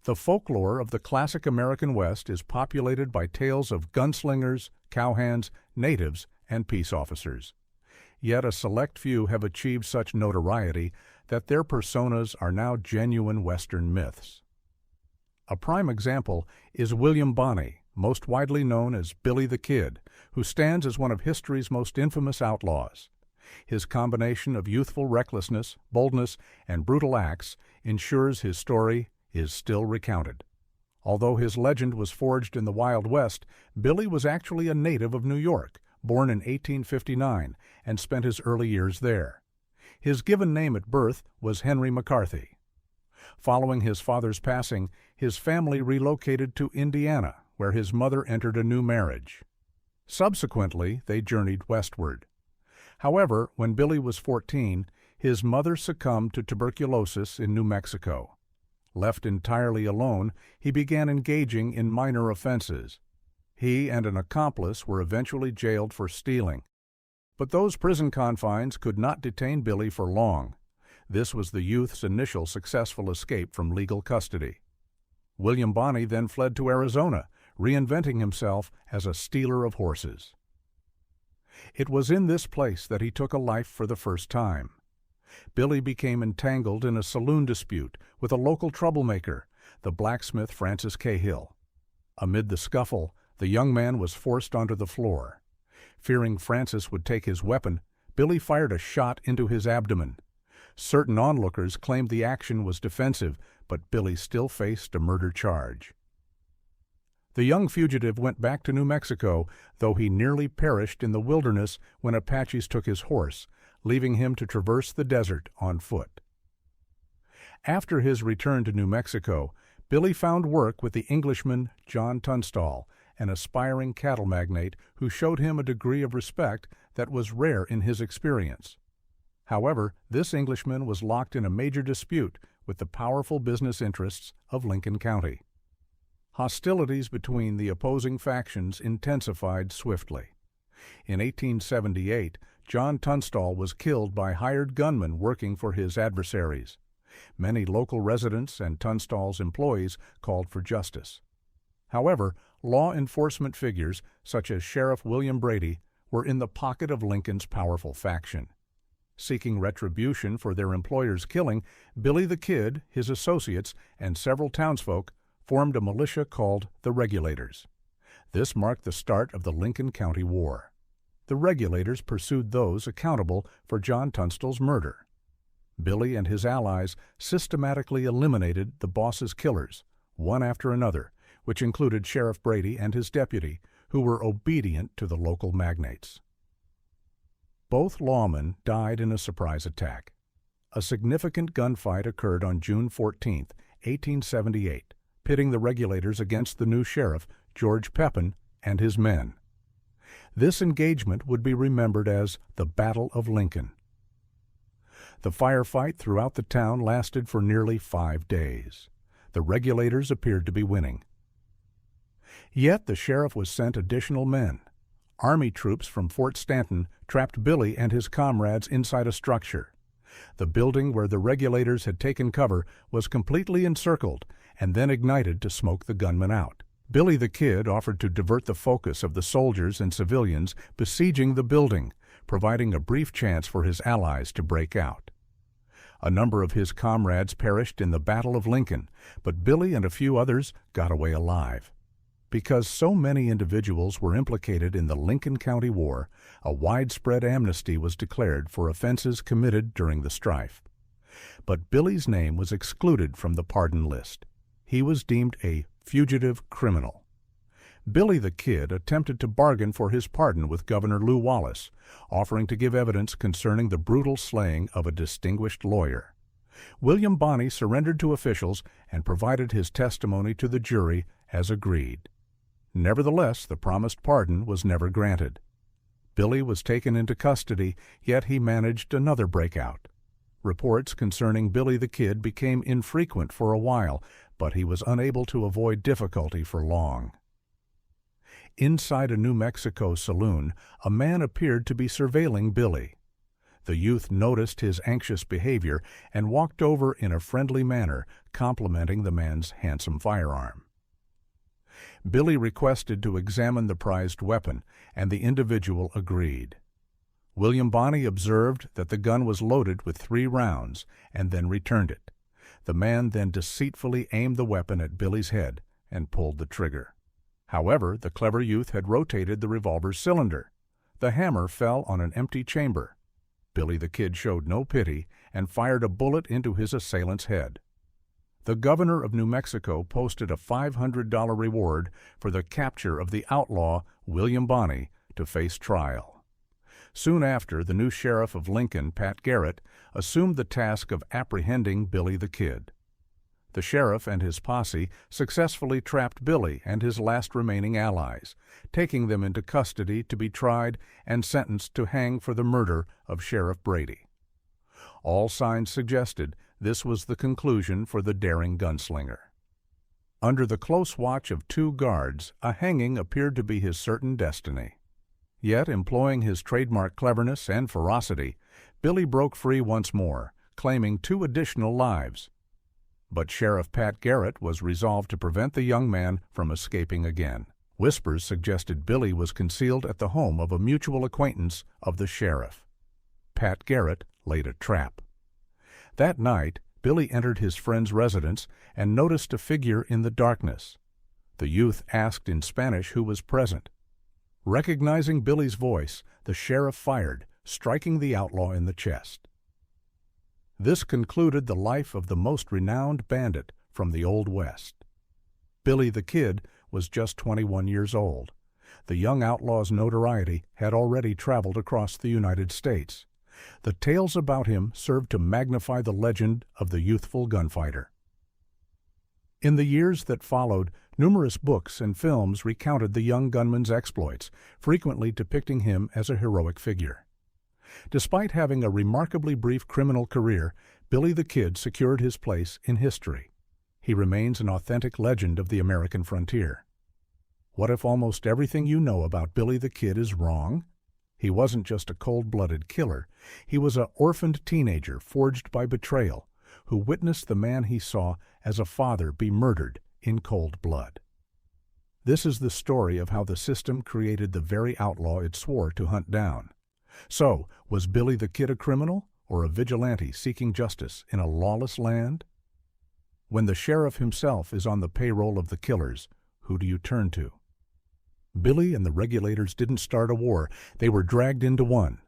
The folklore of the classic American West is populated by tales of gunslingers, cowhands, natives, and peace officers. Yet a select few have achieved such notoriety that their personas are now genuine Western myths. A prime example is William Bonney, most widely known as Billy the Kid, who stands as one of history's most infamous outlaws. His combination of youthful recklessness, boldness, and brutal acts ensures his story is still recounted. Although his legend was forged in the Wild West, Billy was actually a native of New York, born in 1859, and spent his early years there. His given name at birth was Henry McCarty. Following his father's passing, his family relocated to Indiana, where his mother entered a new marriage. Subsequently, they journeyed westward. However, when Billy was 14, his mother succumbed to tuberculosis in New Mexico. Left entirely alone, he began engaging in minor offenses. He and an accomplice were eventually jailed for stealing. But those prison confines could not detain Billy for long. This was the youth's initial successful escape from legal custody. William Bonney then fled to Arizona, reinventing himself as a stealer of horses. It was in this place that he took a life for the first time. Billy became entangled in a saloon dispute with a local troublemaker, the blacksmith Francis Cahill. Amid the scuffle, the young man was forced onto the floor. Fearing Francis would take his weapon, Billy fired a shot into his abdomen. Certain onlookers claimed the action was defensive, but Billy still faced a murder charge. The young fugitive went back to New Mexico, though he nearly perished in the wilderness when Apaches took his horse, leaving him to traverse the desert on foot. After his return to New Mexico, Billy found work with the Englishman John Tunstall, an aspiring cattle magnate who showed him a degree of respect that was rare in his experience. However, this Englishman was locked in a major dispute with the powerful business interests of Lincoln County. Hostilities between the opposing factions intensified swiftly. In 1878, John Tunstall was killed by hired gunmen working for his adversaries. Many local residents and Tunstall's employees called for justice. However, law enforcement figures, such as Sheriff William Brady, were in the pocket of Lincoln's powerful faction. Seeking retribution for their employer's killing, Billy the Kid, his associates, and several townsfolk formed a militia called the Regulators. This marked the start of the Lincoln County War. The Regulators pursued those accountable for John Tunstall's murder. Billy and his allies systematically eliminated the boss's killers, one after another, which included Sheriff Brady and his deputy, who were obedient to the local magnates. Both lawmen died in a surprise attack. A significant gunfight occurred on June 14, 1878, pitting the Regulators against the new sheriff, George Pepin, and his men. This engagement would be remembered as the Battle of Lincoln. The firefight throughout the town lasted for nearly 5 days. The Regulators appeared to be winning. Yet the sheriff was sent additional men. Army troops from Fort Stanton trapped Billy and his comrades inside a structure. The building where the Regulators had taken cover was completely encircled and then ignited to smoke the gunmen out. Billy the Kid offered to divert the focus of the soldiers and civilians besieging the building, providing a brief chance for his allies to break out. A number of his comrades perished in the Battle of Lincoln, but Billy and a few others got away alive. Because so many individuals were implicated in the Lincoln County War, a widespread amnesty was declared for offenses committed during the strife. But Billy's name was excluded from the pardon list. He was deemed a fugitive criminal. Billy the Kid attempted to bargain for his pardon with Governor Lawless, offering to give evidence concerning the brutal slaying of a distinguished lawyer. William Bonney surrendered to officials and provided his testimony to the jury as agreed. Nevertheless, the promised pardon was never granted. Billy was taken into custody, yet he managed another breakout. Reports concerning Billy the Kid became infrequent for a while, but he was unable to avoid difficulty for long. Inside a New Mexico saloon, a man appeared to be surveilling Billy. The youth noticed his anxious behavior and walked over in a friendly manner, complimenting the man's handsome firearm. Billy requested to examine the prized weapon, and the individual agreed. William Bonney observed that the gun was loaded with 3 rounds and then returned it. The man then deceitfully aimed the weapon at Billy's head and pulled the trigger. However, the clever youth had rotated the revolver's cylinder. The hammer fell on an empty chamber. Billy the Kid showed no pity and fired a bullet into his assailant's head. The governor of New Mexico posted a $500 reward for the capture of the outlaw William Bonney to face trial. Soon after, the new sheriff of Lincoln, Pat Garrett, assumed the task of apprehending Billy the Kid. The sheriff and his posse successfully trapped Billy and his last remaining allies, taking them into custody to be tried and sentenced to hang for the murder of Sheriff Brady. All signs suggested this was the conclusion for the daring gunslinger. Under the close watch of 2 guards, a hanging appeared to be his certain destiny. Yet, employing his trademark cleverness and ferocity, Billy broke free once more, claiming 2 additional lives. But Sheriff Pat Garrett was resolved to prevent the young man from escaping again. Whispers suggested Billy was concealed at the home of a mutual acquaintance of the sheriff. Pat Garrett laid a trap. That night, Billy entered his friend's residence and noticed a figure in the darkness. The youth asked in Spanish who was present. Recognizing Billy's voice, the sheriff fired, striking the outlaw in the chest. This concluded the life of the most renowned bandit from the Old West. Billy the Kid was just 21 years old. The young outlaw's notoriety had already traveled across the United States. The tales about him served to magnify the legend of the youthful gunfighter. In the years that followed, numerous books and films recounted the young gunman's exploits, frequently depicting him as a heroic figure. Despite having a remarkably brief criminal career, Billy the Kid secured his place in history. He remains an authentic legend of the American frontier. What if almost everything you know about Billy the Kid is wrong? He wasn't just a cold-blooded killer. He was an orphaned teenager forged by betrayal, who witnessed the man he saw as a father be murdered in cold blood. This is the story of how the system created the very outlaw it swore to hunt down. So, was Billy the Kid a criminal or a vigilante seeking justice in a lawless land? When the sheriff himself is on the payroll of the killers, who do you turn to? Billy and the regulators didn't start a war. They were dragged into one.